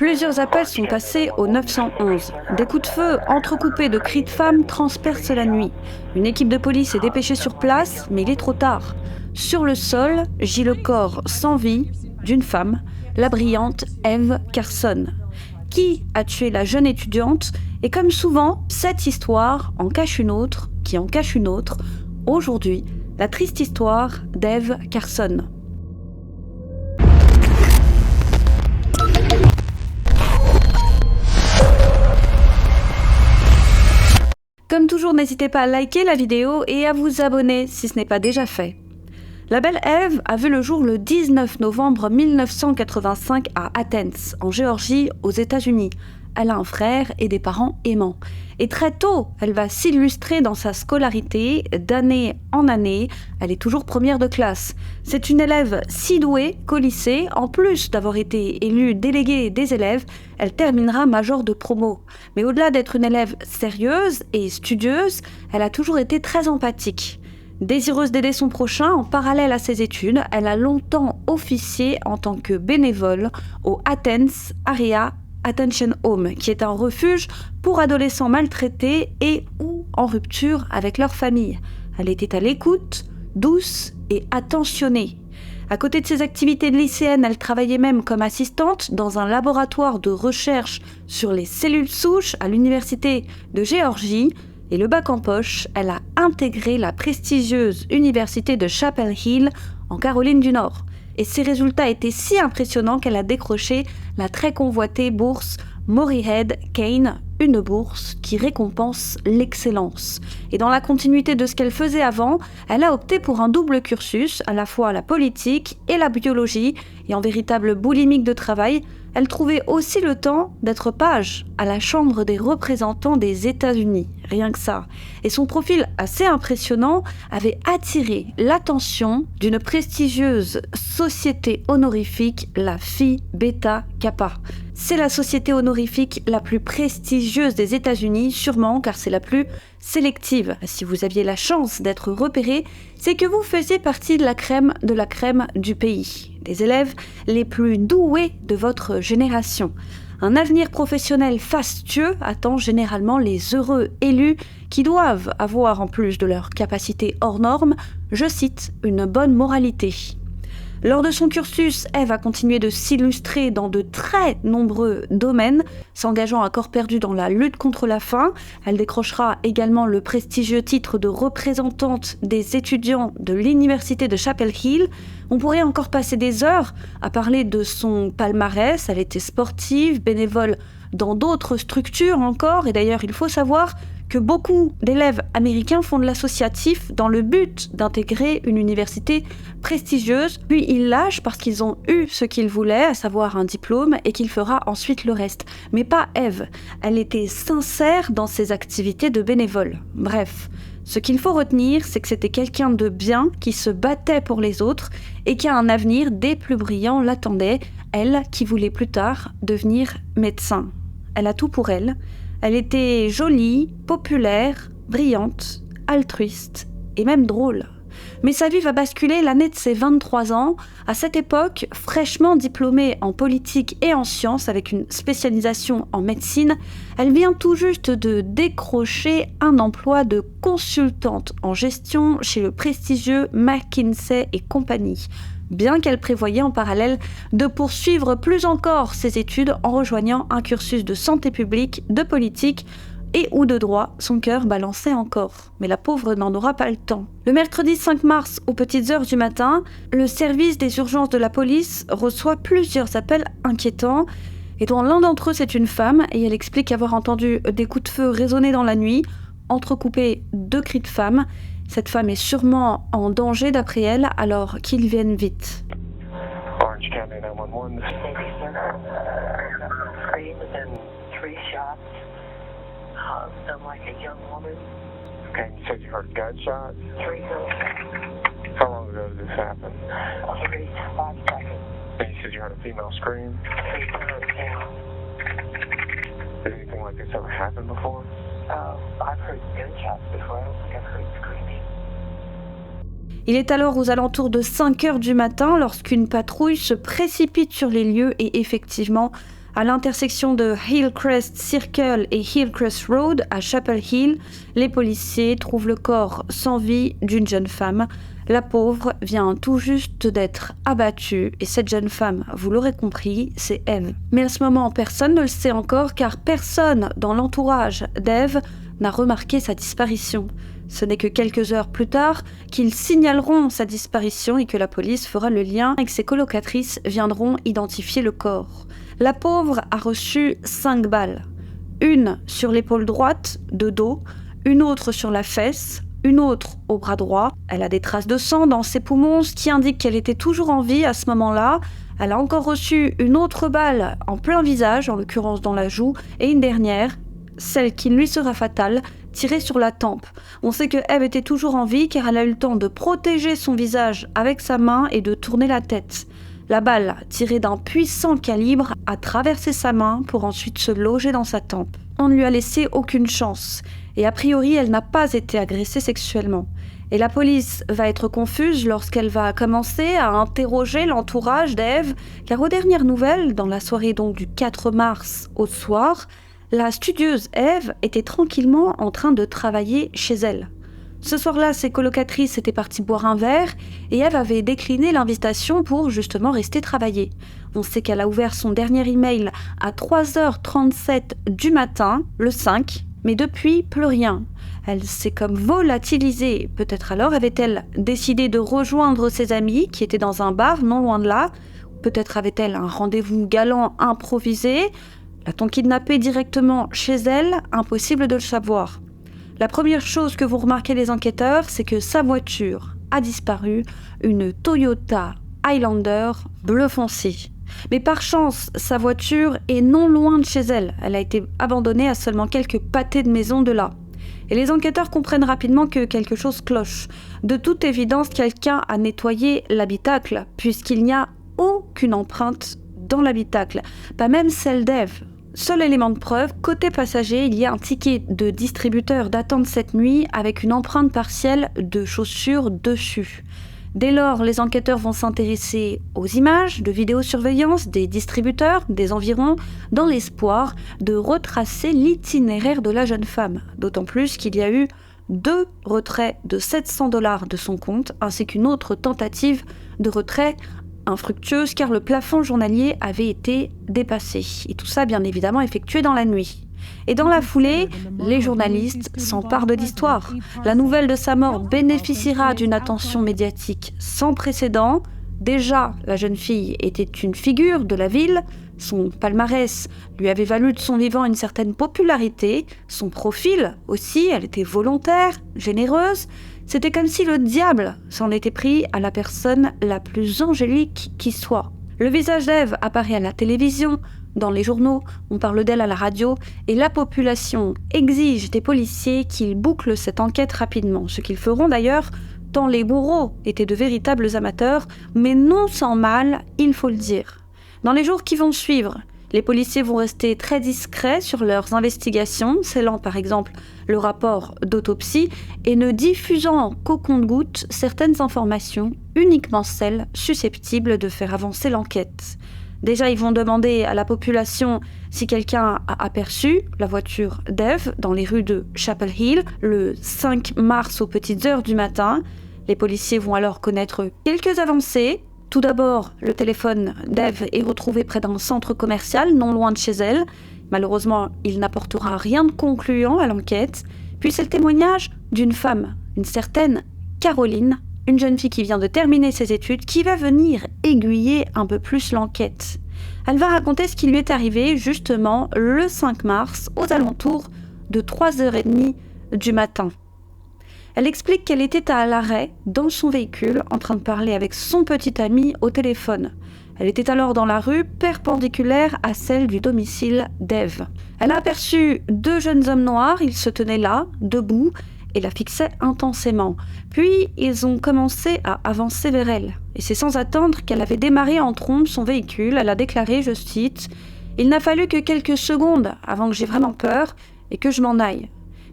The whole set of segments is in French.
Plusieurs appels sont passés au 911. Des coups de feu entrecoupés de cris de femmes transpercent la nuit. Une équipe de police est dépêchée sur place, mais il est trop tard. Sur le sol, gît le corps sans vie d'une femme, la brillante Eve Carson. Qui a tué la jeune étudiante? Et comme souvent, cette histoire en cache une autre, qui en cache une autre. Aujourd'hui, la triste histoire d'Eve Carson. Comme toujours, n'hésitez pas à liker la vidéo et à vous abonner si ce n'est pas déjà fait. La belle Eve a vu le jour le 19 novembre 1985 à Athens, en Géorgie, aux États-Unis. Elle a un frère et des parents aimants. Et très tôt, elle va s'illustrer dans sa scolarité, d'année en année. Elle est toujours première de classe. C'est une élève si douée qu'au lycée, en plus d'avoir été élue déléguée des élèves, elle terminera major de promo. Mais au-delà d'être une élève sérieuse et studieuse, elle a toujours été très empathique. Désireuse d'aider son prochain en parallèle à ses études, elle a longtemps officié en tant que bénévole au Athens Area Attention Home, qui est un refuge pour adolescents maltraités et ou en rupture avec leur famille. Elle était à l'écoute, douce et attentionnée. À côté de ses activités de lycéenne, elle travaillait même comme assistante dans un laboratoire de recherche sur les cellules souches à l'université de Géorgie. Et le bac en poche, elle a intégré la prestigieuse université de Chapel Hill en Caroline du Nord. Et ses résultats étaient si impressionnants qu'elle a décroché la très convoitée bourse Morehead Cain, une bourse qui récompense l'excellence. Et dans la continuité de ce qu'elle faisait avant, elle a opté pour un double cursus, à la fois la politique et la biologie, et en véritable boulimique de travail, elle trouvait aussi le temps d'être page à la Chambre des représentants des États-Unis, rien que ça. Et son profil assez impressionnant avait attiré l'attention d'une prestigieuse société honorifique, la Phi Beta Kappa. C'est la société honorifique la plus prestigieuse des États-Unis, sûrement car c'est la plus sélective. Si vous aviez la chance d'être repéré, c'est que vous faisiez partie de la crème du pays. Des élèves les plus doués de votre génération. Un avenir professionnel fastueux attend généralement les heureux élus qui doivent avoir, en plus de leurs capacités hors normes, je cite, une bonne moralité. Lors de son cursus, Eve a continué de s'illustrer dans de très nombreux domaines, s'engageant à corps perdu dans la lutte contre la faim. Elle décrochera également le prestigieux titre de représentante des étudiants de l'université de Chapel Hill. On pourrait encore passer des heures à parler de son palmarès. Elle était sportive, bénévole dans d'autres structures encore. Et d'ailleurs, il faut savoir que beaucoup d'élèves américains font de l'associatif dans le but d'intégrer une université prestigieuse. Puis ils lâchent parce qu'ils ont eu ce qu'ils voulaient, à savoir un diplôme, et qu'il fera ensuite le reste. Mais pas Eve. Elle était sincère dans ses activités de bénévole. Bref, ce qu'il faut retenir, c'est que c'était quelqu'un de bien qui se battait pour les autres et qui a un avenir des plus brillants l'attendait, elle qui voulait plus tard devenir médecin. Elle a tout pour elle. Elle était jolie, populaire, brillante, altruiste et même drôle. Mais sa vie va basculer l'année de ses 23 ans. À cette époque, fraîchement diplômée en politique et en sciences avec une spécialisation en médecine, elle vient tout juste de décrocher un emploi de consultante en gestion chez le prestigieux McKinsey & Company. Bien qu'elle prévoyait en parallèle de poursuivre plus encore ses études en rejoignant un cursus de santé publique, de politique et ou de droit, son cœur balançait encore. Mais la pauvre n'en aura pas le temps. Le mercredi 5 mars, aux petites heures du matin, le service des urgences de la police reçoit plusieurs appels inquiétants. Et dont l'un d'entre eux, c'est une femme, et elle explique avoir entendu des coups de feu résonner dans la nuit, entrecoupés de cris de femme. Cette femme est sûrement en danger d'après elle, alors qu'ils viennent vite. Orange County 911. Okay, you said you heard gunshots? 3 gunshots. How long ago did this happen? 5 seconds. And you said you heard a female scream? 3 guns down. Did anything like this ever happen before? I've heard gunshots before. I don't think I've heard screaming. Il est alors aux alentours de 5 heures du matin lorsqu'une patrouille se précipite sur les lieux et effectivement, À l'intersection de Hillcrest Circle et Hillcrest Road à Chapel Hill, les policiers trouvent le corps sans vie d'une jeune femme. La pauvre vient tout juste d'être abattue et cette jeune femme, vous l'aurez compris, c'est Eve. Mais à ce moment, personne ne le sait encore car personne dans l'entourage d'Eve n'a remarqué sa disparition. Ce n'est que quelques heures plus tard qu'ils signaleront sa disparition et que la police fera le lien et que ses colocatrices viendront identifier le corps. La pauvre a reçu 5 balles. Une sur l'épaule droite, de dos, une autre sur la fesse, une autre au bras droit. Elle a des traces de sang dans ses poumons, ce qui indique qu'elle était toujours en vie à ce moment-là. Elle a encore reçu une autre balle en plein visage, en l'occurrence dans la joue, et une dernière, celle qui lui sera fatale, tirée sur la tempe. On sait que Eve était toujours en vie car elle a eu le temps de protéger son visage avec sa main et de tourner la tête. La balle, tirée d'un puissant calibre, a traversé sa main pour ensuite se loger dans sa tempe. On ne lui a laissé aucune chance, et a priori elle n'a pas été agressée sexuellement. Et la police va être confuse lorsqu'elle va commencer à interroger l'entourage d'Eve, car aux dernières nouvelles, dans la soirée donc du 4 mars au soir, la studieuse Eve était tranquillement en train de travailler chez elle. Ce soir-là, ses colocatrices étaient parties boire un verre et Eve avait décliné l'invitation pour justement rester travailler. On sait qu'elle a ouvert son dernier email à 3h37 du matin, le 5, mais depuis, plus rien. Elle s'est comme volatilisée. Peut-être alors avait-elle décidé de rejoindre ses amis qui étaient dans un bar non loin de là. Peut-être avait-elle un rendez-vous galant improvisé. L'a-t-on kidnappée directement chez elle? Impossible de le savoir. La première chose que vont remarquer les enquêteurs, c'est que sa voiture a disparu, une Toyota Highlander bleu foncé. Mais par chance, sa voiture est non loin de chez elle. Elle a été abandonnée à seulement quelques pâtés de maison de là. Et les enquêteurs comprennent rapidement que quelque chose cloche. De toute évidence, quelqu'un a nettoyé l'habitacle, puisqu'il n'y a aucune empreinte dans l'habitacle, pas même celle d'Eve. Seul élément de preuve, côté passager, il y a un ticket de distributeur datant de cette nuit avec une empreinte partielle de chaussures dessus. Dès lors, les enquêteurs vont s'intéresser aux images de vidéosurveillance des distributeurs des environs dans l'espoir de retracer l'itinéraire de la jeune femme. D'autant plus qu'il y a eu 2 retraits de $700 de son compte ainsi qu'une autre tentative de retrait infructueuse car le plafond journalier avait été dépassé. Et tout ça, bien évidemment, effectué dans la nuit. Et dans la foulée, les journalistes s'emparent de l'histoire. La nouvelle de sa mort bénéficiera d'une attention médiatique sans précédent. Déjà, la jeune fille était une figure de la ville. Son palmarès lui avait valu de son vivant une certaine popularité. Son profil aussi, elle était volontaire, généreuse. C'était comme si le diable s'en était pris à la personne la plus angélique qui soit. Le visage d'Eve apparaît à la télévision, dans les journaux, on parle d'elle à la radio, et la population exige des policiers qu'ils bouclent cette enquête rapidement, ce qu'ils feront d'ailleurs, tant les bourreaux étaient de véritables amateurs, mais non sans mal, il faut le dire. Dans les jours qui vont suivre, les policiers vont rester très discrets sur leurs investigations, scellant par exemple le rapport d'autopsie et ne diffusant qu'au compte-gouttes certaines informations, uniquement celles susceptibles de faire avancer l'enquête. Déjà, ils vont demander à la population si quelqu'un a aperçu la voiture d'Eve dans les rues de Chapel Hill le 5 mars aux petites heures du matin. Les policiers vont alors connaître quelques avancées. Tout d'abord, le téléphone d'Eve est retrouvé près d'un centre commercial, non loin de chez elle. Malheureusement, il n'apportera rien de concluant à l'enquête. Puis c'est le témoignage d'une femme, une certaine Caroline, une jeune fille qui vient de terminer ses études, qui va venir aiguiller un peu plus l'enquête. Elle va raconter ce qui lui est arrivé justement le 5 mars, aux alentours de 3h30 du matin. Elle explique qu'elle était à l'arrêt dans son véhicule en train de parler avec son petit ami au téléphone. Elle était alors dans la rue perpendiculaire à celle du domicile d'Eve. Elle a aperçu 2 jeunes hommes noirs, ils se tenaient là, debout, et la fixaient intensément. Puis ils ont commencé à avancer vers elle. Et c'est sans attendre qu'elle avait démarré en trombe son véhicule. Elle a déclaré, je cite, « Il n'a fallu que quelques secondes avant que j'aie vraiment peur et que je m'en aille. »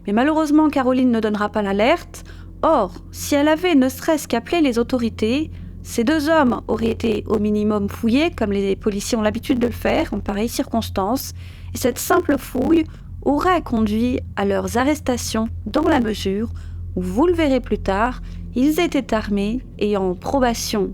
Mais malheureusement, Caroline ne donnera pas l'alerte. Or, si elle avait ne serait-ce qu'appelé les autorités, Ces 2 hommes auraient été au minimum fouillés, comme les policiers ont l'habitude de le faire en pareilles circonstances, et cette simple fouille aurait conduit à leurs arrestations dans la mesure où, vous le verrez plus tard, ils étaient armés et en probation.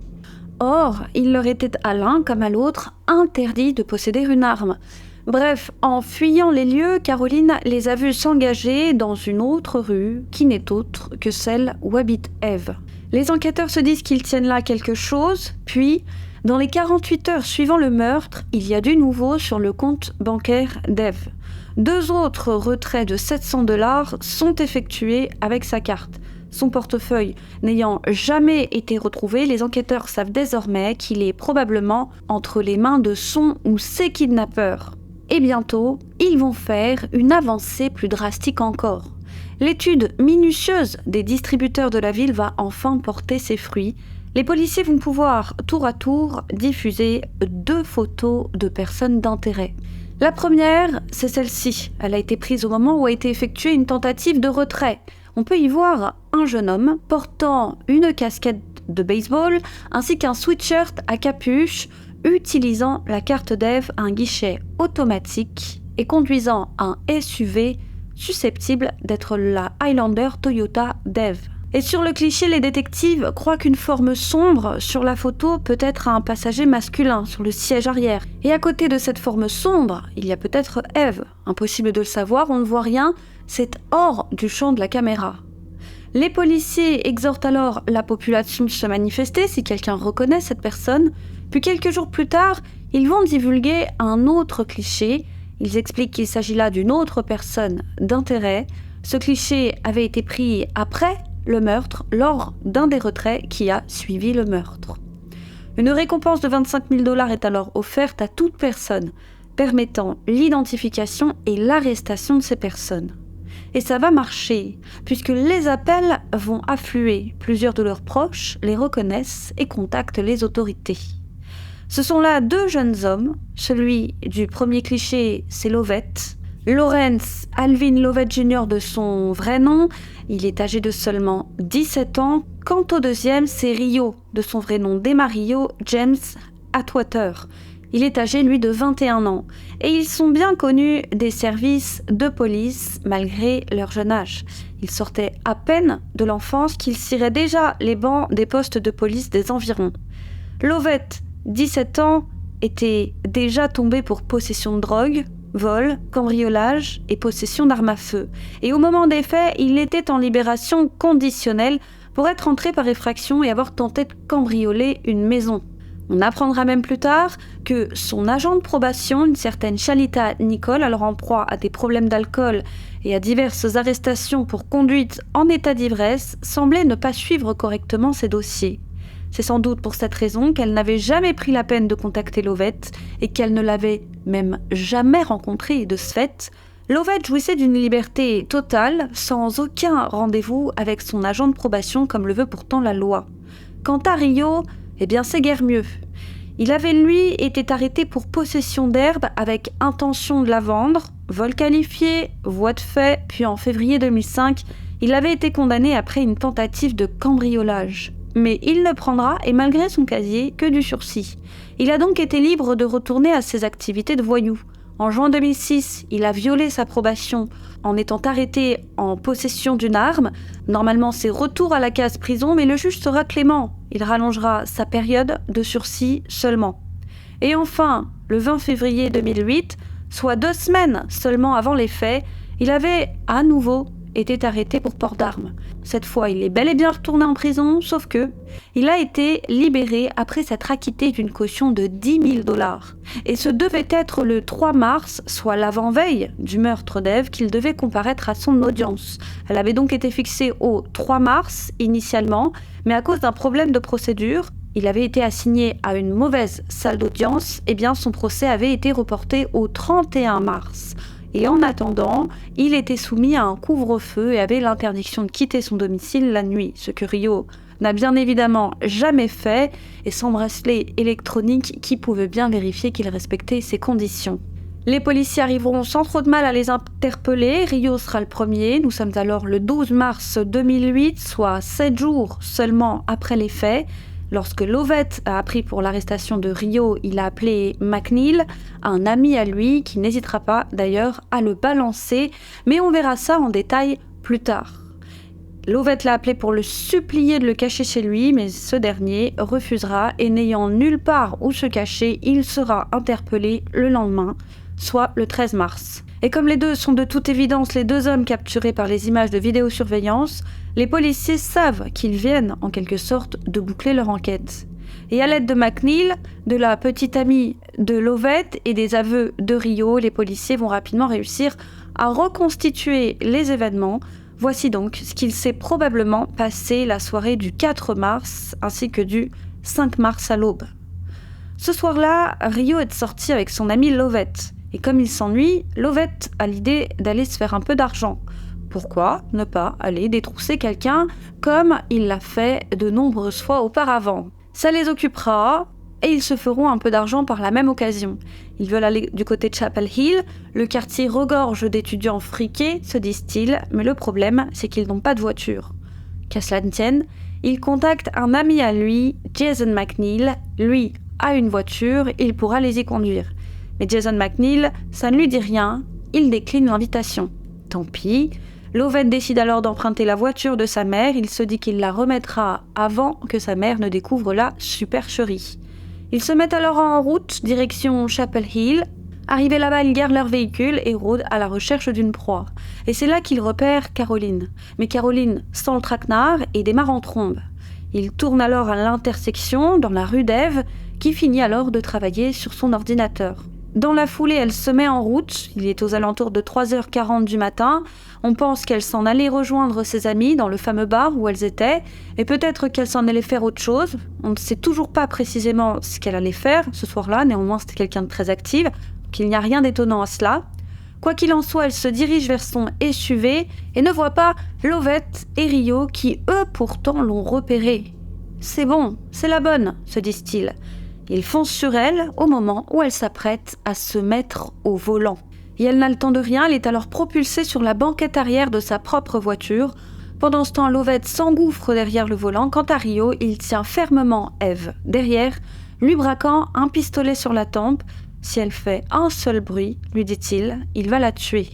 Or, il leur était à l'un comme à l'autre interdit de posséder une arme. Bref, en fuyant les lieux, Caroline les a vus s'engager dans une autre rue qui n'est autre que celle où habite Eve. Les enquêteurs se disent qu'ils tiennent là quelque chose, puis, dans les 48 heures suivant le meurtre, il y a du nouveau sur le compte bancaire d'Eve. 2 autres retraits de 700 $ sont effectués avec sa carte. Son portefeuille n'ayant jamais été retrouvé, les enquêteurs savent désormais qu'il est probablement entre les mains de son ou ses kidnappeurs. Et bientôt, ils vont faire une avancée plus drastique encore. L'étude minutieuse des distributeurs de la ville va enfin porter ses fruits. Les policiers vont pouvoir, tour à tour, diffuser 2 photos de personnes d'intérêt. La première, c'est celle-ci. Elle a été prise au moment où a été effectuée une tentative de retrait. On peut y voir un jeune homme portant une casquette de baseball ainsi qu'un sweatshirt à capuche, utilisant la carte d'Eve à un guichet automatique et conduisant un SUV susceptible d'être la Highlander Toyota d'Eve. Et sur le cliché, les détectives croient qu'une forme sombre sur la photo peut être un passager masculin sur le siège arrière. Et à côté de cette forme sombre, il y a peut-être Eve. Impossible de le savoir, on ne voit rien, c'est hors du champ de la caméra. Les policiers exhortent alors la population de se manifester si quelqu'un reconnaît cette personne, puis quelques jours plus tard, ils vont divulguer un autre cliché. Ils expliquent qu'il s'agit là d'une autre personne d'intérêt. Ce cliché avait été pris après le meurtre, lors d'un des retraits qui a suivi le meurtre. Une récompense de 25 000 $ est alors offerte à toute personne, permettant l'identification et l'arrestation de ces personnes. Et ça va marcher, puisque les appels vont affluer. Plusieurs de leurs proches les reconnaissent et contactent les autorités. Ce sont là 2 jeunes hommes. Celui du premier cliché, c'est Lovett. Lawrence Alvin Lovett Jr. de son vrai nom, il est âgé de seulement 17 ans. Quant au deuxième, c'est Rio, de son vrai nom Demario James Atwater. Il est âgé, lui, de 21 ans. Et ils sont bien connus des services de police, malgré leur jeune âge. Ils sortaient à peine de l'enfance qu'ils ciraient déjà les bancs des postes de police des environs. Lovett, 17 ans, était déjà tombé pour possession de drogue, vol, cambriolage et possession d'armes à feu. Et au moment des faits, il était en libération conditionnelle pour être entré par effraction et avoir tenté de cambrioler une maison. On apprendra même plus tard que son agent de probation, une certaine Shalita Nicole, alors en proie à des problèmes d'alcool et à diverses arrestations pour conduite en état d'ivresse, semblait ne pas suivre correctement ses dossiers. C'est sans doute pour cette raison qu'elle n'avait jamais pris la peine de contacter Lovett et qu'elle ne l'avait même jamais rencontré. De ce fait, Lovett jouissait d'une liberté totale, sans aucun rendez-vous avec son agent de probation comme le veut pourtant la loi. Quant à Rio, eh bien c'est guère mieux. Il avait lui été arrêté pour possession d'herbe avec intention de la vendre, vol qualifié, voie de fait, puis en février 2005, il avait été condamné après une tentative de cambriolage. Mais il ne prendra, et malgré son casier, que du sursis. Il a donc été libre de retourner à ses activités de voyou. En juin 2006, il a violé sa probation en étant arrêté en possession d'une arme. Normalement, c'est retour à la case prison, mais le juge sera clément. Il rallongera sa période de sursis seulement. Et enfin, le 20 février 2008, soit 2 semaines seulement avant les faits, il avait à nouveau été arrêté pour port d'armes. Cette fois, il est bel et bien retourné en prison, sauf que il a été libéré après s'être acquitté d'une caution de 10 000 $. Et ce devait être le 3 mars, soit l'avant-veille du meurtre d'Eve, qu'il devait comparaître à son audience. Elle avait donc été fixée au 3 mars initialement, mais à cause d'un problème de procédure, il avait été assigné à une mauvaise salle d'audience, et bien son procès avait été reporté au 31 mars. Et en attendant, il était soumis à un couvre-feu et avait l'interdiction de quitter son domicile la nuit, ce que Rio n'a bien évidemment jamais fait, et sans bracelet électronique qui pouvait bien vérifier qu'il respectait ces conditions. Les policiers arriveront sans trop de mal à les interpeller, Rio sera le premier, nous sommes alors le 12 mars 2008, soit 7 jours seulement après les faits. Lorsque Lovett a appris pour l'arrestation de Rio, il a appelé McNeil, un ami à lui qui n'hésitera pas d'ailleurs à le balancer, mais on verra ça en détail plus tard. Lovett l'a appelé pour le supplier de le cacher chez lui, mais ce dernier refusera et n'ayant nulle part où se cacher, il sera interpellé le lendemain, soit le 13 mars. Et comme les deux sont de toute évidence les deux hommes capturés par les images de vidéosurveillance, les policiers savent qu'ils viennent, en quelque sorte, de boucler leur enquête. Et à l'aide de McNeil, de la petite amie de Lovett et des aveux de Rio, les policiers vont rapidement réussir à reconstituer les événements. Voici donc ce qu'il s'est probablement passé la soirée du 4 mars ainsi que du 5 mars à l'aube. Ce soir-là, Rio est sorti avec son ami Lovett. Et comme il s'ennuie, Lovett a l'idée d'aller se faire un peu d'argent. Pourquoi ne pas aller détrousser quelqu'un comme il l'a fait de nombreuses fois auparavant ? Ça les occupera et ils se feront un peu d'argent par la même occasion. Ils veulent aller du côté de Chapel Hill, le quartier regorge d'étudiants friqués, se disent-ils, mais le problème, c'est qu'ils n'ont pas de voiture. Qu'à cela ne tienne, il contacte un ami à lui, Jason McNeil. Lui a une voiture, il pourra les y conduire. Mais Jason McNeil, ça ne lui dit rien, il décline l'invitation. Tant pis, Lovett décide alors d'emprunter la voiture de sa mère, il se dit qu'il la remettra avant que sa mère ne découvre la supercherie. Ils se mettent alors en route, direction Chapel Hill. Arrivés là-bas, ils garent leur véhicule et rôdent à la recherche d'une proie. Et c'est là qu'ils repèrent Caroline. Mais Caroline sent le traquenard et démarre en trombe. Ils tournent alors à l'intersection, dans la rue d'Ève, qui finit alors de travailler sur son ordinateur. Dans la foulée, elle se met en route. Il est aux alentours de 3h40 du matin. On pense qu'elle s'en allait rejoindre ses amis dans le fameux bar où elles étaient. Et peut-être qu'elle s'en allait faire autre chose. On ne sait toujours pas précisément ce qu'elle allait faire ce soir-là. Néanmoins, c'était quelqu'un de très actif. Qu'il n'y a rien d'étonnant à cela. Quoi qu'il en soit, elle se dirige vers son SUV et ne voit pas Lovett et Rio qui, eux, pourtant, l'ont repérée. « C'est bon, c'est la bonne », se disent-ils. Ils foncent sur elle au moment où elle s'apprête à se mettre au volant. Et elle n'a le temps de rien, elle est alors propulsée sur la banquette arrière de sa propre voiture. Pendant ce temps, Lovett s'engouffre derrière le volant. Quant à Rio, il tient fermement Eve derrière, lui braquant un pistolet sur la tempe. Si elle fait un seul bruit, lui dit-il, il va la tuer.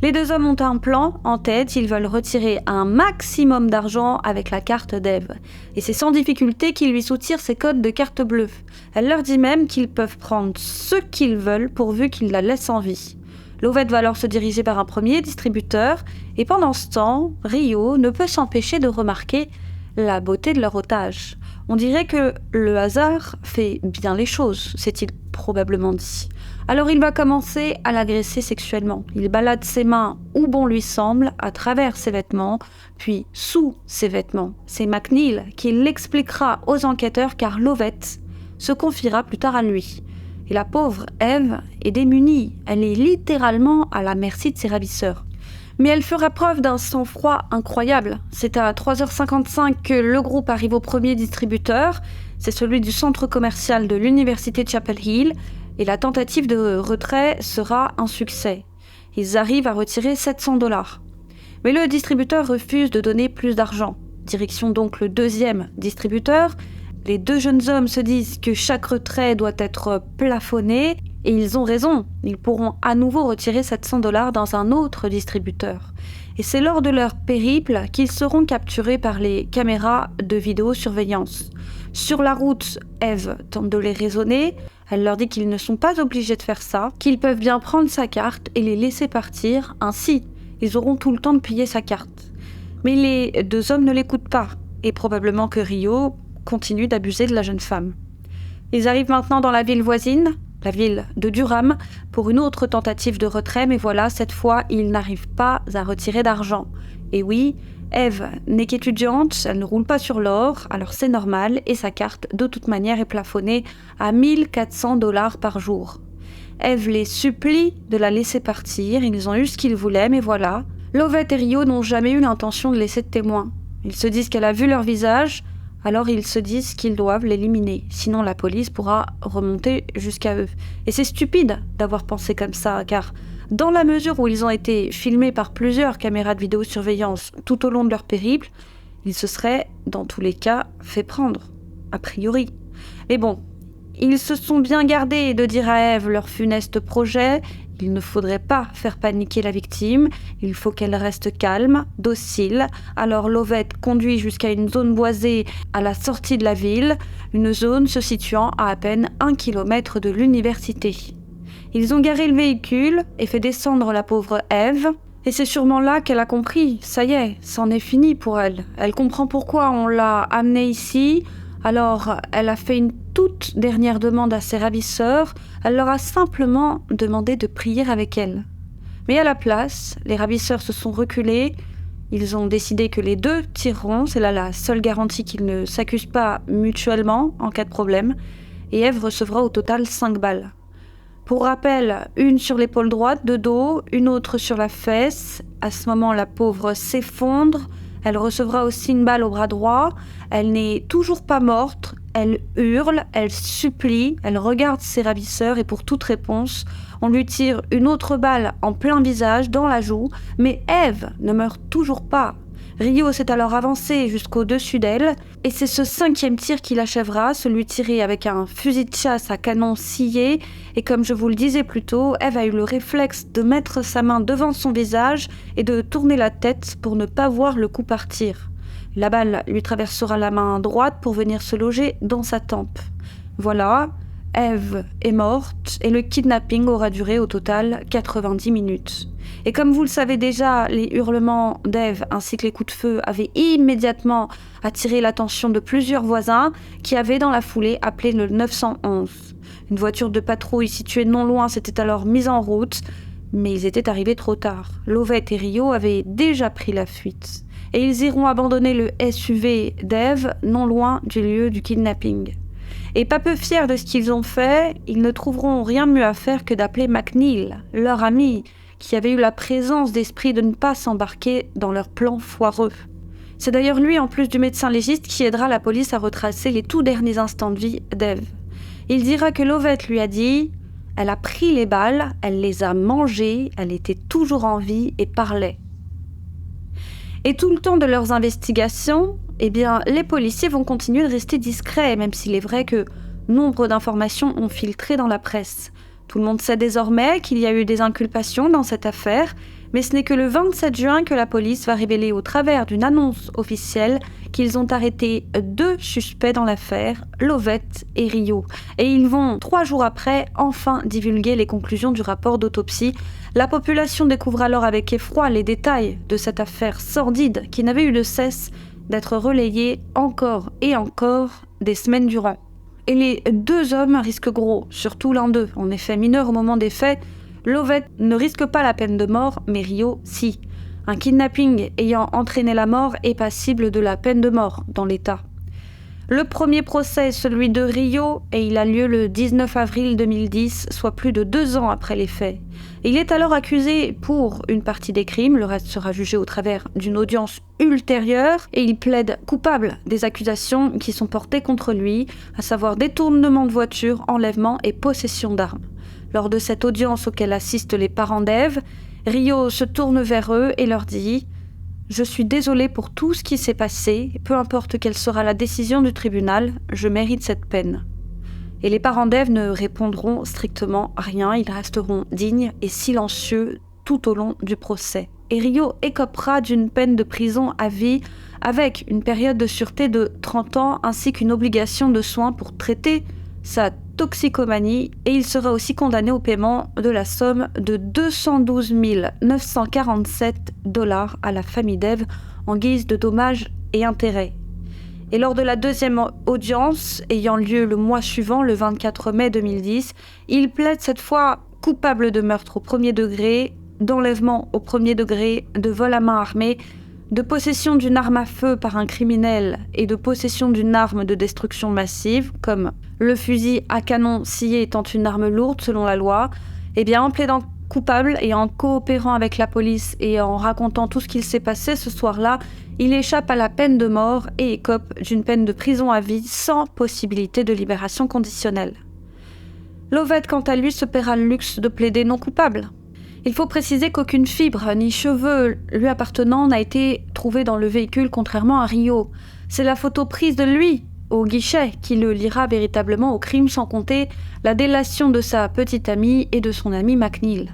Les deux hommes ont un plan en tête, ils veulent retirer un maximum d'argent avec la carte d'Eve. Et c'est sans difficulté qu'ils lui soutirent ses codes de carte bleue. Elle leur dit même qu'ils peuvent prendre ce qu'ils veulent pourvu qu'ils la laissent en vie. Lovett va alors se diriger vers un premier distributeur, et pendant ce temps, Rio ne peut s'empêcher de remarquer la beauté de leur otage. On dirait que le hasard fait bien les choses, s'est-il probablement dit. Alors il va commencer à l'agresser sexuellement. Il balade ses mains où bon lui semble, à travers ses vêtements, puis sous ses vêtements. C'est McNeil qui l'expliquera aux enquêteurs car Lovett se confiera plus tard à lui. Et la pauvre Eve est démunie, elle est littéralement à la merci de ses ravisseurs. Mais elle fera preuve d'un sang-froid incroyable. C'est à 3h55 que le groupe arrive au premier distributeur. C'est celui du centre commercial de l'université de Chapel Hill. Et la tentative de retrait sera un succès. Ils arrivent à retirer $700. Mais le distributeur refuse de donner plus d'argent. Direction donc le deuxième distributeur. Les deux jeunes hommes se disent que chaque retrait doit être plafonné. Et ils ont raison, ils pourront à nouveau retirer $700 dans un autre distributeur. Et c'est lors de leur périple qu'ils seront capturés par les caméras de vidéosurveillance. Sur la route, Eve tente de les raisonner. Elle leur dit qu'ils ne sont pas obligés de faire ça, qu'ils peuvent bien prendre sa carte et les laisser partir. Ainsi, ils auront tout le temps de payer sa carte. Mais les deux hommes ne l'écoutent pas. Et probablement que Rio continue d'abuser de la jeune femme. Ils arrivent maintenant dans la ville voisine, la ville de Durham, pour une autre tentative de retrait, mais voilà, cette fois, ils n'arrivent pas à retirer d'argent. Et oui, Eve n'est qu'étudiante, elle ne roule pas sur l'or, alors c'est normal, et sa carte, de toute manière, est plafonnée à $1 400 par jour. Eve les supplie de la laisser partir, ils ont eu ce qu'ils voulaient, mais voilà. Lovett et Rio n'ont jamais eu l'intention de laisser de témoins. Ils se disent qu'elle a vu leur visage, alors ils se disent qu'ils doivent l'éliminer, sinon la police pourra remonter jusqu'à eux. Et c'est stupide d'avoir pensé comme ça, car dans la mesure où ils ont été filmés par plusieurs caméras de vidéosurveillance tout au long de leur périple, ils se seraient, dans tous les cas, fait prendre. a priori. Mais bon, ils se sont bien gardés de dire à Eve leur funeste projet. Il ne faudrait pas faire paniquer la victime, il faut qu'elle reste calme, docile. Alors Lovett conduit jusqu'à une zone boisée à la sortie de la ville, une zone se situant à peine 1 kilomètre de l'université. Ils ont garé le véhicule et fait descendre la pauvre Eve. Et c'est sûrement là qu'elle a compris, ça y est, c'en est fini pour elle. Elle comprend pourquoi on l'a amenée ici. Alors, elle a fait une toute dernière demande à ses ravisseurs. Elle leur a simplement demandé de prier avec elle. Mais à la place, les ravisseurs se sont reculés. Ils ont décidé que les deux tireront. C'est là la seule garantie qu'ils ne s'accusent pas mutuellement en cas de problème. Et Eve recevra au total 5 balles. Pour rappel, une sur l'épaule droite de dos, une autre sur la fesse. À ce moment, la pauvre s'effondre. Elle recevra aussi une balle au bras droit. Elle n'est toujours pas morte. Elle hurle, elle supplie, elle regarde ses ravisseurs et pour toute réponse, on lui tire une autre balle en plein visage, dans la joue. Mais Eve ne meurt toujours pas. Rio s'est alors avancé jusqu'au-dessus d'elle et c'est ce 5e tir qui l'achèvera, celui tiré avec un fusil de chasse à canon scié. Et comme je vous le disais plus tôt, Eve a eu le réflexe de mettre sa main devant son visage et de tourner la tête pour ne pas voir le coup partir. La balle lui traversera la main droite pour venir se loger dans sa tempe. Voilà, Eve est morte et le kidnapping aura duré au total 90 minutes. Et comme vous le savez déjà, les hurlements d'Eve ainsi que les coups de feu avaient immédiatement attiré l'attention de plusieurs voisins qui avaient dans la foulée appelé le 911. Une voiture de patrouille située non loin s'était alors mise en route, mais ils étaient arrivés trop tard. Lovett et Rio avaient déjà pris la fuite. Et ils iront abandonner le SUV d'Eve non loin du lieu du kidnapping. Et pas peu fiers de ce qu'ils ont fait, ils ne trouveront rien mieux à faire que d'appeler McNeil, leur ami, qui avait eu la présence d'esprit de ne pas s'embarquer dans leur plan foireux. C'est d'ailleurs lui, en plus du médecin légiste, qui aidera la police à retracer les tout derniers instants de vie d'Eve. Il dira que Lovett lui a dit « Elle a pris les balles, elle les a mangées, elle était toujours en vie et parlait. » Et tout le temps de leurs investigations, eh bien, les policiers vont continuer de rester discrets, même s'il est vrai que nombre d'informations ont filtré dans la presse. Tout le monde sait désormais qu'il y a eu des inculpations dans cette affaire, mais ce n'est que le 27 juin que la police va révéler au travers d'une annonce officielle qu'ils ont arrêté 2 suspects dans l'affaire, Lovett et Rio. Et ils vont, 3 jours après, enfin divulguer les conclusions du rapport d'autopsie. La population découvre alors avec effroi les détails de cette affaire sordide qui n'avait eu de cesse d'être relayée encore et encore des semaines durant. Et les 2 hommes risquent gros, surtout l'un d'eux, en effet mineur au moment des faits. Lovett ne risque pas la peine de mort, mais Rio, si. Un kidnapping ayant entraîné la mort est passible de la peine de mort dans l'État. Le premier procès est celui de Rio et il a lieu le 19 avril 2010, soit plus de 2 ans après les faits. Il est alors accusé pour une partie des crimes, le reste sera jugé au travers d'une audience ultérieure et il plaide coupable des accusations qui sont portées contre lui, à savoir détournement de voiture, enlèvement et possession d'armes. Lors de cette audience auquel assistent les parents d'Eve, Rio se tourne vers eux et leur dit « Je suis désolé pour tout ce qui s'est passé, peu importe quelle sera la décision du tribunal, je mérite cette peine. » Et les parents d'Eve ne répondront strictement rien, ils resteront dignes et silencieux tout au long du procès. Et Rio écopera d'une peine de prison à vie avec une période de sûreté de 30 ans ainsi qu'une obligation de soins pour traiter sa toxicomanie et il sera aussi condamné au paiement de la somme de 212 947 $ à la famille d'Eve en guise de dommages et intérêts. Et lors de la 2e audience, ayant lieu le mois suivant, le 24 mai 2010, il plaide cette fois coupable de meurtre au 1er degré, d'enlèvement au 1er degré, de vol à main armée, de possession d'une arme à feu par un criminel et de possession d'une arme de destruction massive, comme le fusil à canon scié étant une arme lourde selon la loi. Eh bien, en plaidant coupable et en coopérant avec la police et en racontant tout ce qu'il s'est passé ce soir-là, il échappe à la peine de mort et écope d'une peine de prison à vie sans possibilité de libération conditionnelle. Lovett, quant à lui, se paiera le luxe de plaider non coupable. Il faut préciser qu'aucune fibre ni cheveux lui appartenant n'a été trouvée dans le véhicule, contrairement à Rio. C'est la photo prise de lui au guichet qui le liera véritablement au crime, sans compter la délation de sa petite amie et de son ami McNeil.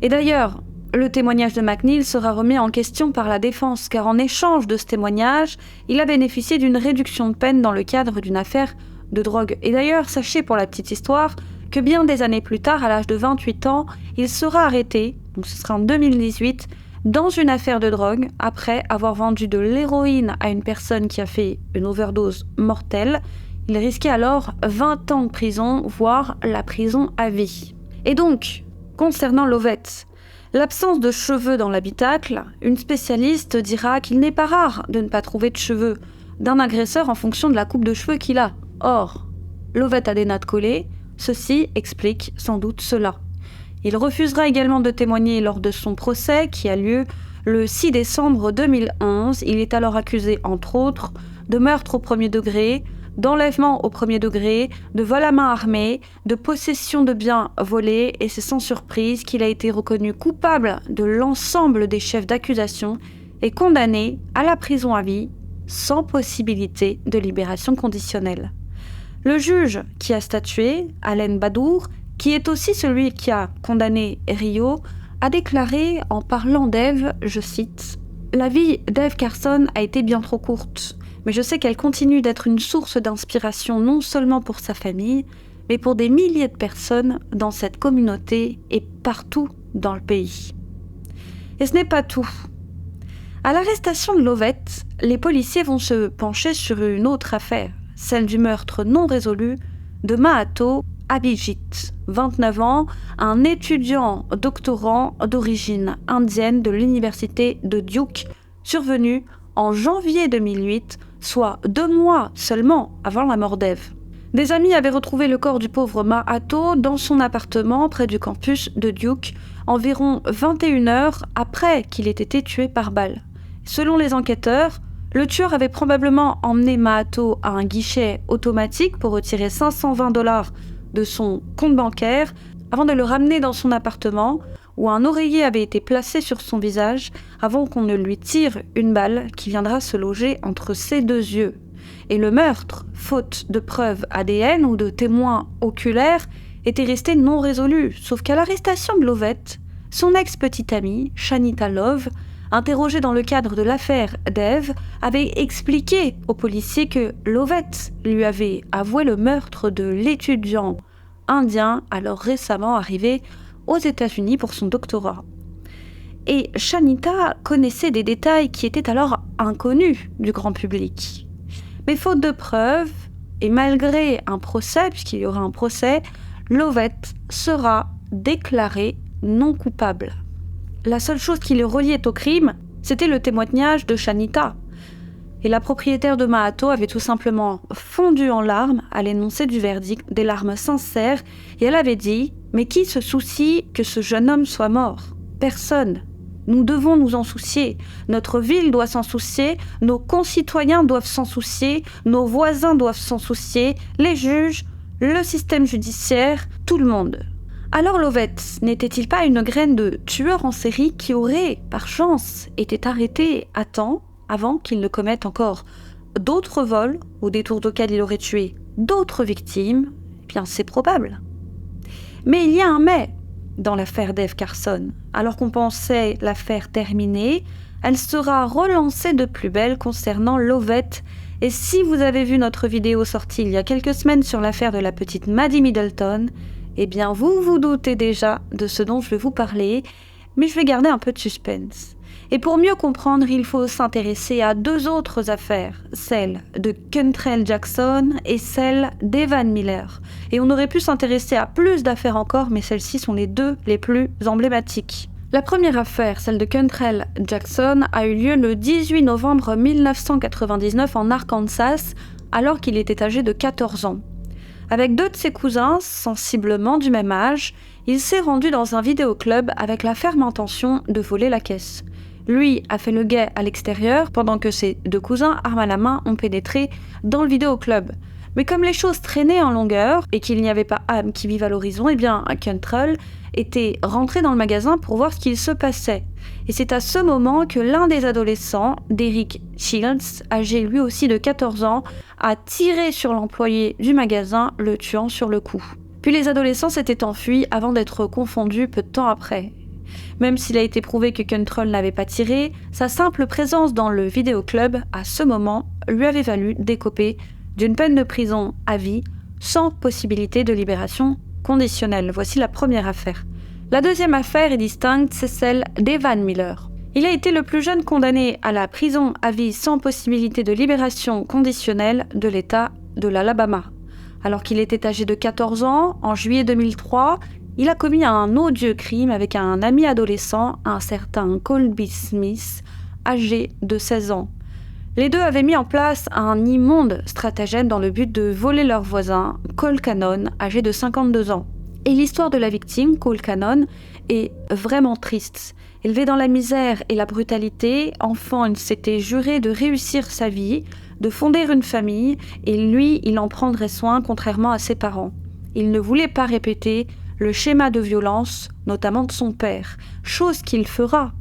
Et d'ailleurs, le témoignage de McNeil sera remis en question par la défense, car en échange de ce témoignage, il a bénéficié d'une réduction de peine dans le cadre d'une affaire de drogue. Et d'ailleurs, sachez pour la petite histoire que bien des années plus tard, à l'âge de 28 ans, il sera arrêté, donc ce sera en 2018, dans une affaire de drogue, après avoir vendu de l'héroïne à une personne qui a fait une overdose mortelle. Il risquait alors 20 ans de prison, voire la prison à vie. Et donc, concernant Lovett, l'absence de cheveux dans l'habitacle, une spécialiste dira qu'il n'est pas rare de ne pas trouver de cheveux d'un agresseur en fonction de la coupe de cheveux qu'il a. Or, Lovett a des nattes collées, ceci explique sans doute cela. Il refusera également de témoigner lors de son procès qui a lieu le 6 décembre 2011. Il est alors accusé, entre autres, de meurtre au premier degré, d'enlèvement au premier degré, de vol à main armée, de possession de biens volés, et c'est sans surprise qu'il a été reconnu coupable de l'ensemble des chefs d'accusation et condamné à la prison à vie, sans possibilité de libération conditionnelle. Le juge qui a statué, Allen Badour, qui est aussi celui qui a condamné Rio, a déclaré en parlant d'Eve, je cite, « La vie d'Eve Carson a été bien trop courte, mais je sais qu'elle continue d'être une source d'inspiration non seulement pour sa famille, mais pour des milliers de personnes dans cette communauté et partout dans le pays. » Et ce n'est pas tout. À l'arrestation de Lovett, les policiers vont se pencher sur une autre affaire, celle du meurtre non résolu de Mahato Abhijit, 29 ans, un étudiant doctorant d'origine indienne de l'université de Duke, survenu en janvier 2008, soit 2 mois seulement avant la mort d'Eve. Des amis avaient retrouvé le corps du pauvre Mahato dans son appartement près du campus de Duke, environ 21 heures après qu'il ait été tué par balle. Selon les enquêteurs, le tueur avait probablement emmené Mahato à un guichet automatique pour retirer $520 de son compte bancaire avant de le ramener dans son appartement où un oreiller avait été placé sur son visage avant qu'on ne lui tire une balle qui viendra se loger entre ses 2 yeux. Et le meurtre, faute de preuves ADN ou de témoins oculaires, était resté non résolu, sauf qu'à l'arrestation de Lovett, son ex-petite amie, Shanita Love, interrogée dans le cadre de l'affaire d'Eve, avait expliqué aux policiers que Lovett lui avait avoué le meurtre de l'étudiant indien alors récemment arrivé aux États-Unis pour son doctorat. Et Shanita connaissait des détails qui étaient alors inconnus du grand public. Mais faute de preuves, et malgré un procès, puisqu'il y aura un procès, Lovett sera déclaré non coupable. La seule chose qui le reliait au crime, c'était le témoignage de Shanita. Et la propriétaire de Mahato avait tout simplement fondu en larmes à l'énoncé du verdict, des larmes sincères, et elle avait dit « Mais qui se soucie que ce jeune homme soit mort ? Personne. Nous devons nous en soucier. Notre ville doit s'en soucier, nos concitoyens doivent s'en soucier, nos voisins doivent s'en soucier, les juges, le système judiciaire, tout le monde. » Alors Lovett n'était-il pas une graine de tueur en série qui aurait, par chance, été arrêté à temps avant qu'il ne commette encore d'autres vols au détour desquels il aurait tué d'autres victimes? Eh bien, c'est probable. Mais il y a un mais dans l'affaire d'Eve Carson. Alors qu'on pensait l'affaire terminée, elle sera relancée de plus belle concernant Lovett. Et si vous avez vu notre vidéo sortie il y a quelques semaines sur l'affaire de la petite Maddie Middleton, eh bien, vous vous doutez déjà de ce dont je vais vous parler, mais je vais garder un peu de suspense. Et pour mieux comprendre, il faut s'intéresser à 2 autres affaires, celle de Kentrell Jackson et celle d'Evan Miller. Et on aurait pu s'intéresser à plus d'affaires encore, mais celles-ci sont les 2 les plus emblématiques. La première affaire, celle de Kentrell Jackson, a eu lieu le 18 novembre 1999 en Arkansas, alors qu'il était âgé de 14 ans. Avec 2 de ses cousins, sensiblement du même âge, il s'est rendu dans un vidéoclub avec la ferme intention de voler la caisse. Lui a fait le guet à l'extérieur pendant que ses 2 cousins, armes à la main, ont pénétré dans le vidéoclub. Mais comme les choses traînaient en longueur et qu'il n'y avait pas âme qui vive à l'horizon, eh bien, Cantrell était rentré dans le magasin pour voir ce qu'il se passait. Et c'est à ce moment que l'un des adolescents, Derek Shields, âgé lui aussi de 14 ans, a tiré sur l'employé du magasin, le tuant sur le coup. Puis les adolescents s'étaient enfuis avant d'être confondus peu de temps après. Même s'il a été prouvé que Cantrell n'avait pas tiré, sa simple présence dans le vidéoclub, à ce moment, lui avait valu d'écoper d'une peine de prison à vie, sans possibilité de libération conditionnelle. Voici la première affaire. La deuxième affaire est distincte, c'est celle d'Evan Miller. Il a été le plus jeune condamné à la prison à vie sans possibilité de libération conditionnelle de l'État de l'Alabama. Alors qu'il était âgé de 14 ans, en juillet 2003, il a commis un odieux crime avec un ami adolescent, un certain Colby Smith, âgé de 16 ans. Les deux avaient mis en place un immonde stratagème dans le but de voler leur voisin, Cole Cannon, âgé de 52 ans. Et l'histoire de la victime, Cole Cannon, est vraiment triste. Élevé dans la misère et la brutalité, enfant, il s'était juré de réussir sa vie, de fonder une famille, et lui, il en prendrait soin contrairement à ses parents. Il ne voulait pas répéter le schéma de violence, notamment de son père, chose qu'il fera.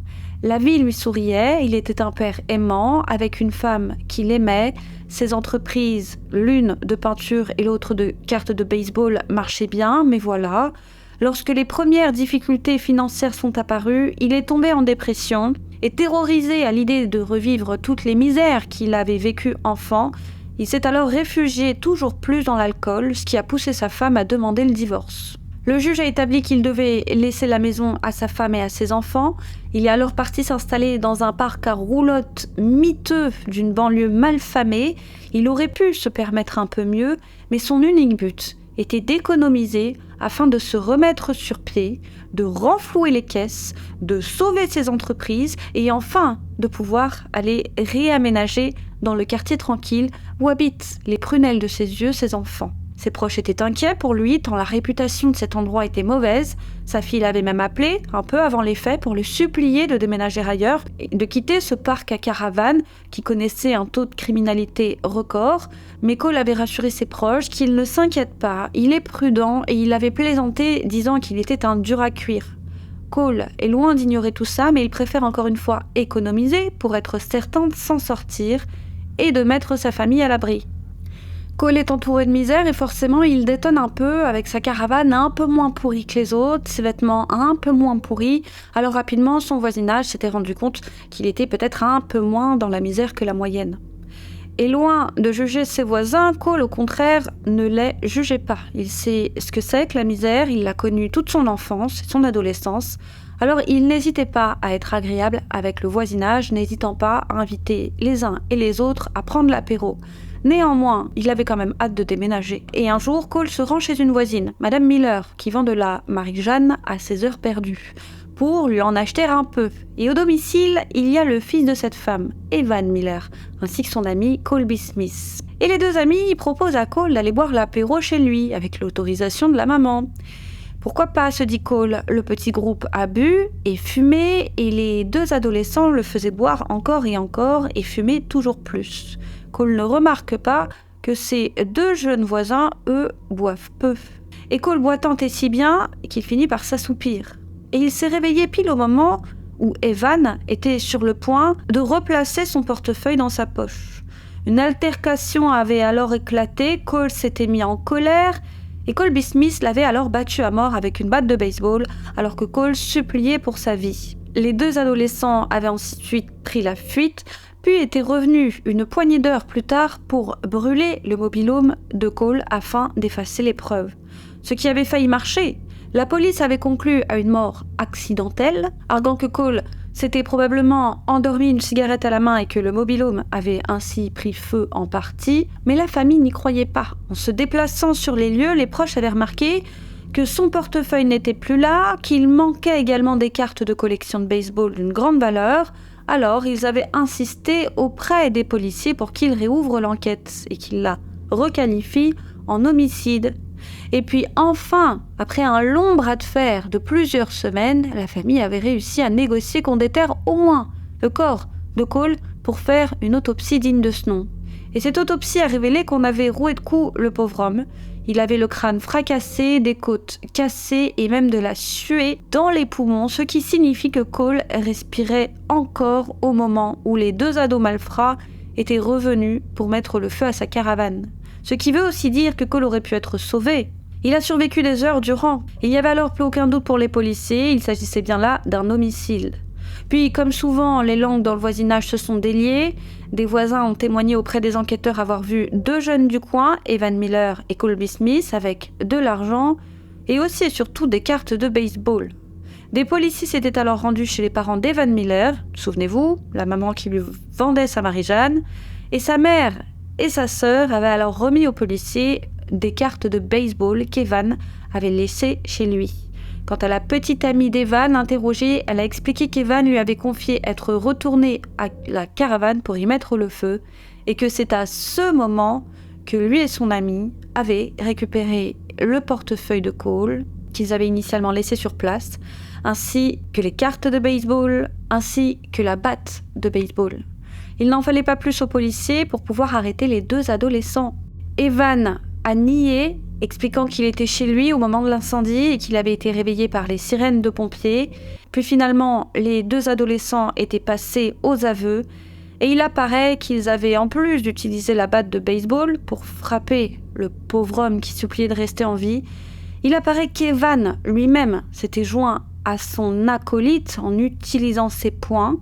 La vie lui souriait, il était un père aimant, avec une femme qu'il aimait. Ses entreprises, l'une de peinture et l'autre de cartes de baseball, marchaient bien, mais voilà. Lorsque les premières difficultés financières sont apparues, il est tombé en dépression et terrorisé à l'idée de revivre toutes les misères qu'il avait vécues enfant, il s'est alors réfugié toujours plus dans l'alcool, ce qui a poussé sa femme à demander le divorce. Le juge a établi qu'il devait laisser la maison à sa femme et à ses enfants. Il est alors parti s'installer dans un parc à roulottes miteux d'une banlieue malfamée. Il aurait pu se permettre un peu mieux, mais son unique but était d'économiser afin de se remettre sur pied, de renflouer les caisses, de sauver ses entreprises et enfin de pouvoir aller réaménager dans le quartier tranquille où habitent les prunelles de ses yeux, ses enfants. Ses proches étaient inquiets pour lui, tant la réputation de cet endroit était mauvaise. Sa fille l'avait même appelé, un peu avant les faits, pour le supplier de déménager ailleurs et de quitter ce parc à caravanes qui connaissait un taux de criminalité record. Mais Cole avait rassuré ses proches qu'il ne s'inquiète pas, il est prudent et il avait plaisanté disant qu'il était un dur à cuire. Cole est loin d'ignorer tout ça, mais il préfère encore une fois économiser pour être certain de s'en sortir et de mettre sa famille à l'abri. Cole est entouré de misère et forcément il détonne un peu avec sa caravane un peu moins pourrie que les autres, ses vêtements un peu moins pourris. Alors rapidement son voisinage s'était rendu compte qu'il était peut-être un peu moins dans la misère que la moyenne. Et loin de juger ses voisins, Cole au contraire ne les jugeait pas. Il sait ce que c'est que la misère, il l'a connue toute son enfance et son adolescence. Alors il n'hésitait pas à être agréable avec le voisinage, n'hésitant pas à inviter les uns et les autres à prendre l'apéro. Néanmoins, il avait quand même hâte de déménager. Et un jour, Cole se rend chez une voisine, Madame Miller, qui vend de la Marie-Jeanne à ses heures perdues, pour lui en acheter un peu. Et au domicile, il y a le fils de cette femme, Evan Miller, ainsi que son ami Colby Smith. Et les deux amis proposent à Cole d'aller boire l'apéro chez lui, avec l'autorisation de la maman. Pourquoi pas, se dit Cole. Le petit groupe a bu et fumé, et les deux adolescents le faisaient boire encore et fumer toujours plus. Cole ne remarque pas que ces deux jeunes voisins, eux, boivent peu. Et Cole boit tant et si bien qu'il finit par s'assoupir. Et il s'est réveillé pile au moment où Evan était sur le point de replacer son portefeuille dans sa poche. Une altercation avait alors éclaté, Cole s'était mis en colère et Colby Smith l'avait alors battu à mort avec une batte de baseball alors que Cole suppliait pour sa vie. Les deux adolescents avaient ensuite pris la fuite, puis étaient revenus une poignée d'heures plus tard pour brûler le mobil-home de Cole afin d'effacer les preuves. Ce qui avait failli marcher. La police avait conclu à une mort accidentelle, arguant que Cole s'était probablement endormi une cigarette à la main et que le mobil-home avait ainsi pris feu en partie, mais la famille n'y croyait pas. En se déplaçant sur les lieux, les proches avaient remarqué que son portefeuille n'était plus là, qu'il manquait également des cartes de collection de baseball d'une grande valeur. Alors, ils avaient insisté auprès des policiers pour qu'ils réouvrent l'enquête et qu'ils la requalifient en homicide. Et puis enfin, après un long bras de fer de plusieurs semaines, la famille avait réussi à négocier qu'on déterre au moins le corps de Cole pour faire une autopsie digne de ce nom. Et cette autopsie a révélé qu'on avait roué de coups le pauvre homme. Il avait le crâne fracassé, des côtes cassées et même de la suée dans les poumons, ce qui signifie que Cole respirait encore au moment où les 2 ados malfrats étaient revenus pour mettre le feu à sa caravane. Ce qui veut aussi dire que Cole aurait pu être sauvé. Il a survécu des heures durant. Il n'y avait alors plus aucun doute pour les policiers, il s'agissait bien là d'un homicide. Puis, comme souvent, les langues dans le voisinage se sont déliées. Des voisins ont témoigné auprès des enquêteurs avoir vu 2 jeunes du coin, Evan Miller et Colby Smith, avec de l'argent et aussi et surtout des cartes de baseball. Des policiers s'étaient alors rendus chez les parents d'Evan Miller, souvenez-vous, la maman qui lui vendait sa Marie-Jeanne, et sa mère et sa sœur avaient alors remis aux policiers des cartes de baseball qu'Evan avait laissées chez lui. Quant à la petite amie d'Evan, interrogée, elle a expliqué qu'Evan lui avait confié être retourné à la caravane pour y mettre le feu et que c'est à ce moment que lui et son ami avaient récupéré le portefeuille de Cole qu'ils avaient initialement laissé sur place, ainsi que les cartes de baseball, ainsi que la batte de baseball. Il n'en fallait pas plus aux policiers pour pouvoir arrêter les 2 adolescents. Evan a nié, expliquant qu'il était chez lui au moment de l'incendie et qu'il avait été réveillé par les sirènes de pompiers. Puis finalement, les 2 adolescents étaient passés aux aveux et il apparaît qu'ils avaient, en plus d'utiliser la batte de baseball pour frapper le pauvre homme qui suppliait de rester en vie, il apparaît qu'Evan lui-même s'était joint à son acolyte en utilisant ses poings.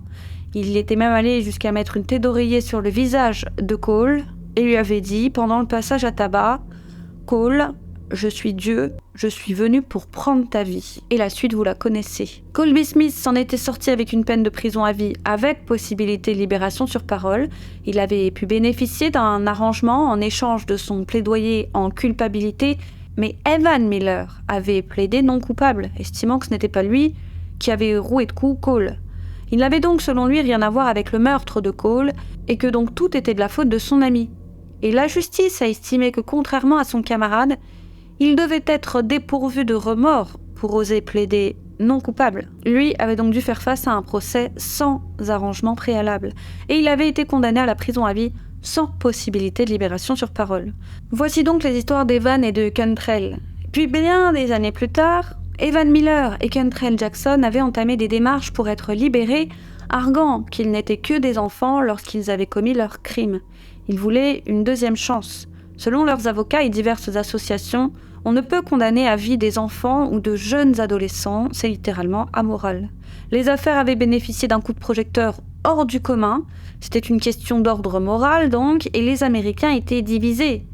Il était même allé jusqu'à mettre une tête d'oreiller sur le visage de Cole et lui avait dit pendant le passage à tabac: « Cole, je suis Dieu, je suis venu pour prendre ta vie. » Et la suite, vous la connaissez. Colby Smith s'en était sorti avec une peine de prison à vie avec possibilité de libération sur parole. Il avait pu bénéficier d'un arrangement en échange de son plaidoyer en culpabilité, mais Evan Miller avait plaidé non coupable, estimant que ce n'était pas lui qui avait roué de coups Cole. Il n'avait donc selon lui rien à voir avec le meurtre de Cole et que donc tout était de la faute de son ami. Et la justice a estimé que contrairement à son camarade, il devait être dépourvu de remords pour oser plaider non coupable. Lui avait donc dû faire face à un procès sans arrangement préalable et il avait été condamné à la prison à vie sans possibilité de libération sur parole. Voici donc les histoires d'Evan et de Cantrell. Puis bien des années plus tard, Evan Miller et Cantrell Jackson avaient entamé des démarches pour être libérés, arguant qu'ils n'étaient que des enfants lorsqu'ils avaient commis leur crime. Ils voulaient une deuxième chance. Selon leurs avocats et diverses associations, on ne peut condamner à vie des enfants ou de jeunes adolescents, c'est littéralement amoral. Les affaires avaient bénéficié d'un coup de projecteur hors du commun, c'était une question d'ordre moral donc, et les Américains étaient divisés.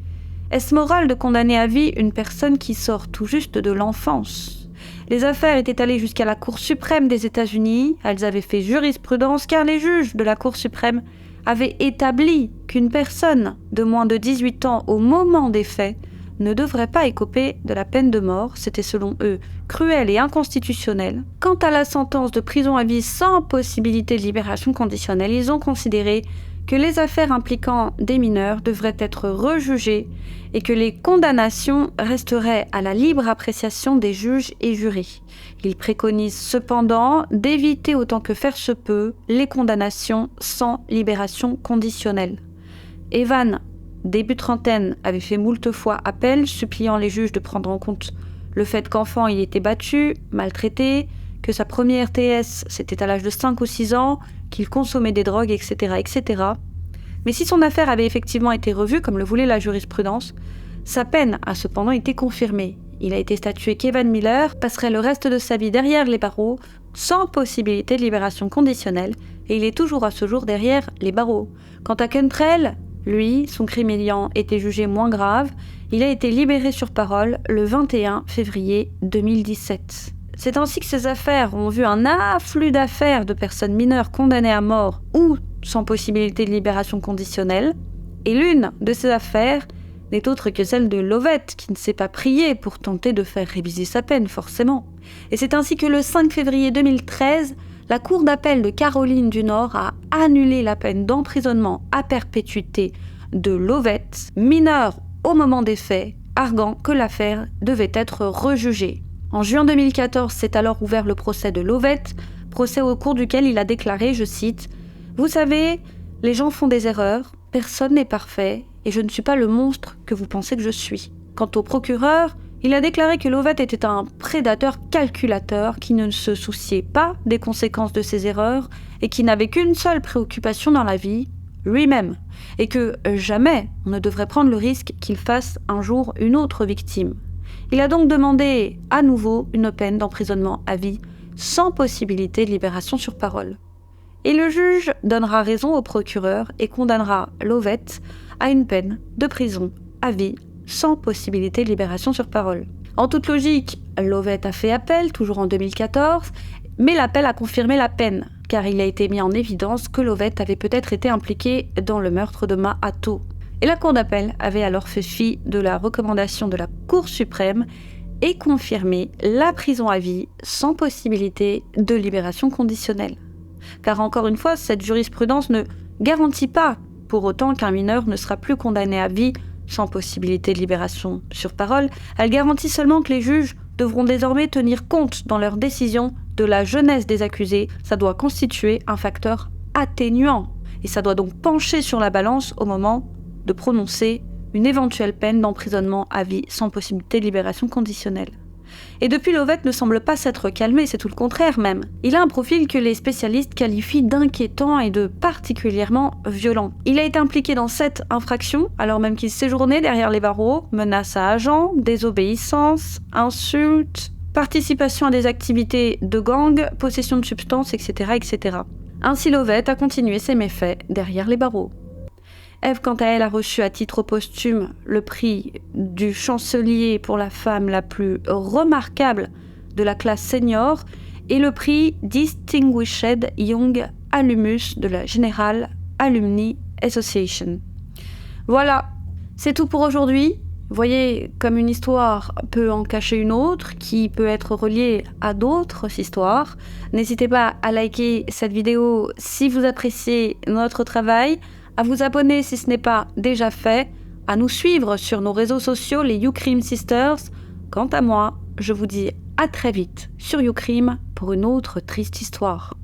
Est-ce moral de condamner à vie une personne qui sort tout juste de l'enfance ? Les affaires étaient allées jusqu'à la Cour suprême des États-Unis, elles avaient fait jurisprudence car les juges de la Cour suprême avaient établi qu'une personne de moins de 18 ans au moment des faits ne devrait pas écoper de la peine de mort, c'était selon eux cruel et inconstitutionnel. Quant à la sentence de prison à vie sans possibilité de libération conditionnelle, ils ont considéré que les affaires impliquant des mineurs devraient être rejugées et que les condamnations resteraient à la libre appréciation des juges et jurys. Ils préconisent cependant d'éviter autant que faire se peut les condamnations sans libération conditionnelle. Evan, début trentaine, avait fait moult fois appel, suppliant les juges de prendre en compte le fait qu'enfant il était battu, maltraité, que sa première TS c'était à l'âge de 5 ou 6 ans, qu'il consommait des drogues, etc., etc. Mais si son affaire avait effectivement été revue, comme le voulait la jurisprudence, sa peine a cependant été confirmée. Il a été statué qu'Evan Miller passerait le reste de sa vie derrière les barreaux, sans possibilité de libération conditionnelle, et il est toujours à ce jour derrière les barreaux. Quant à Cantrell, lui, son crime ayant été jugé moins grave, il a été libéré sur parole le 21 février 2017. C'est ainsi que ces affaires ont vu un afflux d'affaires de personnes mineures condamnées à mort ou sans possibilité de libération conditionnelle. Et l'une de ces affaires n'est autre que celle de Lovett, qui ne s'est pas prié pour tenter de faire réviser sa peine, forcément. Et c'est ainsi que le 5 février 2013, la Cour d'appel de Caroline du Nord a annulé la peine d'emprisonnement à perpétuité de Lovett, mineur au moment des faits, arguant que l'affaire devait être rejugée. En juin 2014, s'est alors ouvert le procès de Lovett, procès au cours duquel il a déclaré, je cite, « Vous savez, les gens font des erreurs, personne n'est parfait et je ne suis pas le monstre que vous pensez que je suis. Quant au procureur, il a déclaré que Lovett était un prédateur calculateur qui ne se souciait pas des conséquences de ses erreurs et qui n'avait qu'une seule préoccupation dans la vie, lui-même, et que jamais on ne devrait prendre le risque qu'il fasse un jour une autre victime. Il a donc demandé à nouveau une peine d'emprisonnement à vie sans possibilité de libération sur parole. Et le juge donnera raison au procureur et condamnera Lovett à une peine de prison à vie sans possibilité de libération sur parole. En toute logique, Lovett a fait appel, toujours en 2014, mais l'appel a confirmé la peine, car il a été mis en évidence que Lovett avait peut-être été impliqué dans le meurtre de Ma Hato. Et la cour d'appel avait alors fait fi de la recommandation de la Cour suprême et confirmé la prison à vie sans possibilité de libération conditionnelle. Car encore une fois, cette jurisprudence ne garantit pas pour autant qu'un mineur ne sera plus condamné à vie sans possibilité de libération sur parole. Elle garantit seulement que les juges devront désormais tenir compte dans leurs décisions de la jeunesse des accusés. Ça doit constituer un facteur atténuant et ça doit donc pencher sur la balance au moment de prononcer une éventuelle peine d'emprisonnement à vie sans possibilité de libération conditionnelle. Et depuis, Lovett ne semble pas s'être calmé, c'est tout le contraire même. Il a un profil que les spécialistes qualifient d'inquiétant et de particulièrement violent. Il a été impliqué dans 7 infractions, alors même qu'il séjournait derrière les barreaux: menaces à agents, désobéissance, insultes, participation à des activités de gang, possession de substances, etc. etc. Ainsi, Lovett a continué ses méfaits derrière les barreaux. Eve, quant à elle, a reçu à titre posthume le prix du chancelier pour la femme la plus remarquable de la classe senior et le prix Distinguished Young Alumnus de la General Alumni Association. Voilà, c'est tout pour aujourd'hui. Voyez comme une histoire peut en cacher une autre qui peut être reliée à d'autres histoires. N'hésitez pas à liker cette vidéo si vous appréciez notre travail, à vous abonner si ce n'est pas déjà fait, à nous suivre sur nos réseaux sociaux, les YouCrime Sisters. Quant à moi, je vous dis à très vite sur YouCrime pour une autre triste histoire.